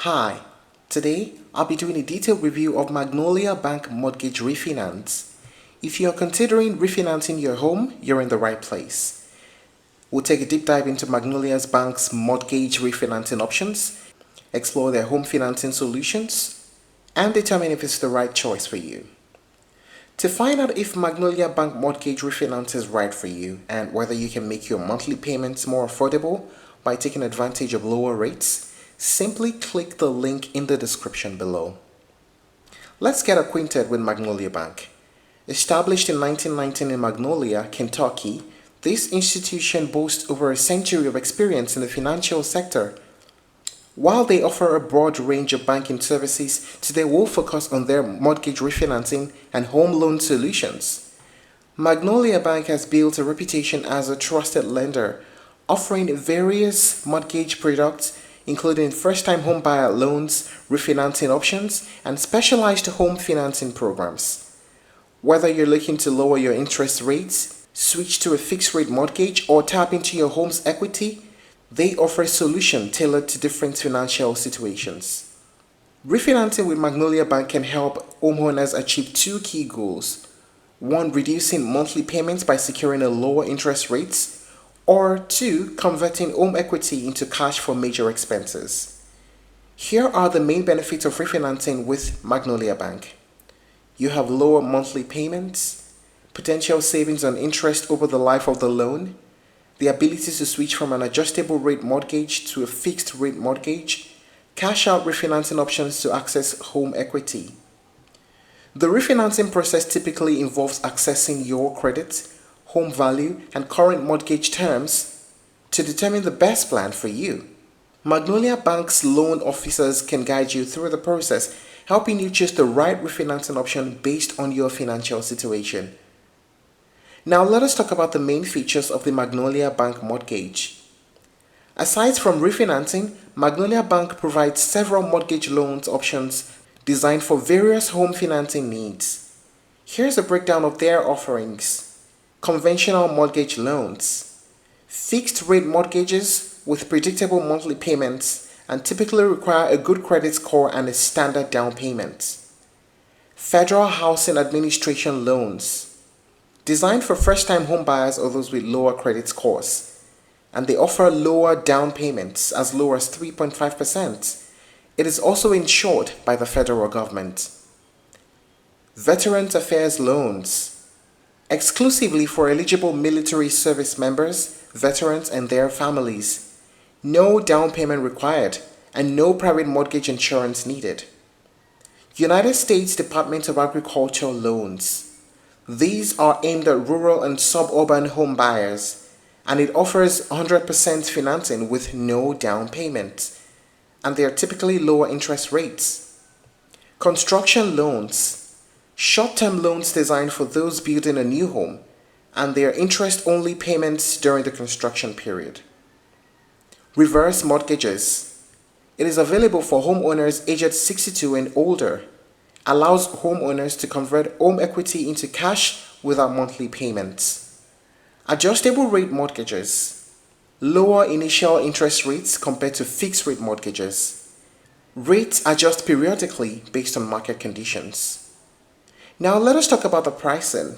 Hi, today I'll be doing a detailed review of Magnolia Bank Mortgage Refinance. If you're considering refinancing your home, you're in the right place. We'll take a deep dive into Magnolia Bank's mortgage refinancing options, explore their home financing solutions, and determine if it's the right choice for you. To find out if Magnolia Bank Mortgage Refinance is right for you and whether you can make your monthly payments more affordable by taking advantage of lower rates, simply click the link in the description below. Let's get acquainted with Magnolia Bank. Established in 1919 in Magnolia, Kentucky, this institution boasts over a century of experience in the financial sector. While they offer a broad range of banking services, today we'll focus on their mortgage refinancing and home loan solutions. Magnolia Bank has built a reputation as a trusted lender, offering various mortgage products including first-time home buyer loans, refinancing options, and specialized home financing programs. Whether you're looking to lower your interest rates, switch to a fixed-rate mortgage, or tap into your home's equity, they offer a solution tailored to different financial situations. Refinancing with Magnolia Bank can help homeowners achieve two key goals. One, reducing monthly payments by securing a lower interest rates, or two, converting home equity into cash for major expenses. Here are the main benefits of refinancing with Magnolia Bank. You have lower monthly payments, potential savings on interest over the life of the loan, the ability to switch from an adjustable rate mortgage to a fixed rate mortgage, cash out refinancing options to access home equity. The refinancing process typically involves accessing your credit, home value, and current mortgage terms to determine the best plan for you. Magnolia Bank's loan officers can guide you through the process, helping you choose the right refinancing option based on your financial situation. Now let us talk about the main features of the Magnolia Bank mortgage. Aside from refinancing, Magnolia Bank provides several mortgage loans options designed for various home financing needs. Here's a breakdown of their offerings. Conventional mortgage loans, fixed rate mortgages with predictable monthly payments and typically require a good credit score and a standard down payment. Federal Housing Administration loans, designed for first-time home buyers or those with lower credit scores, and they offer lower down payments as low as 3.5%. It is also insured by the federal government. Veterans Affairs loans, exclusively for eligible military service members, veterans, and their families. No down payment required and no private mortgage insurance needed. United States Department of Agriculture loans. These are aimed at rural and suburban home buyers, and it offers 100% financing with no down payment, and they are typically lower interest rates. Construction loans, short-term loans designed for those building a new home, and they are interest-only payments during the construction period. Reverse mortgages. It is available for homeowners aged 62 and older, allows homeowners to convert home equity into cash without monthly payments. Adjustable rate mortgages. Lower initial interest rates compared to fixed rate mortgages. Rates adjust periodically based on market conditions. Now let us talk about the pricing.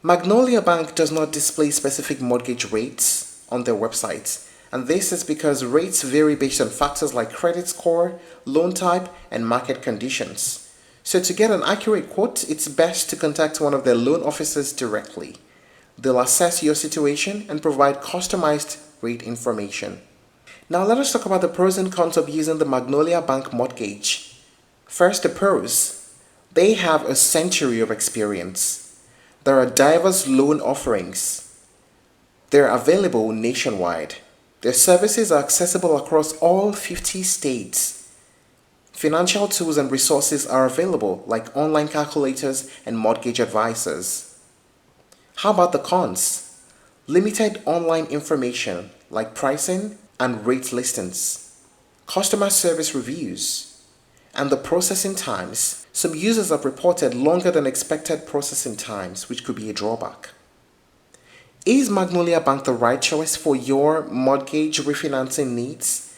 Magnolia Bank does not display specific mortgage rates on their website, and this is because rates vary based on factors like credit score, loan type, and market conditions. So to get an accurate quote, it's best to contact one of their loan officers directly. They'll assess your situation and provide customized rate information. Now let us talk about the pros and cons of using the Magnolia Bank mortgage. First, the pros. They have a century of experience. There are diverse loan offerings. They're available nationwide. Their services are accessible across all 50 states. Financial tools and resources are available like online calculators and mortgage advisors. How about the cons? Limited online information like pricing and rate listings, customer service reviews, and the processing times. Some users have reported longer than expected processing times, which could be a drawback. Is Magnolia Bank the right choice for your mortgage refinancing needs?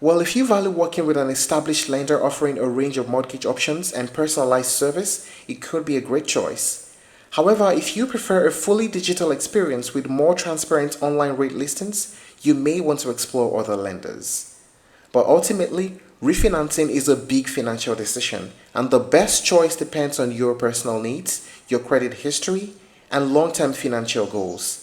Well, if you value working with an established lender offering a range of mortgage options and personalized service, it could be a great choice. However, if you prefer a fully digital experience with more transparent online rate listings, you may want to explore other lenders. But ultimately, refinancing is a big financial decision, and the best choice depends on your personal needs, your credit history, and long-term financial goals.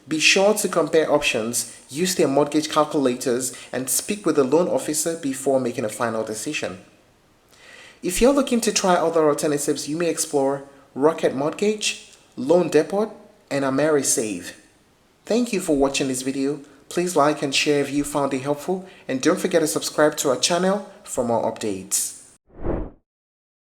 Be sure to compare options, use their mortgage calculators, and speak with a loan officer before making a final decision. If you're looking to try other alternatives, you may explore Rocket Mortgage, Loan Depot, and AmeriSave. Thank you for watching this video. Please like and share if you found it helpful, and don't forget to subscribe to our channel for more updates.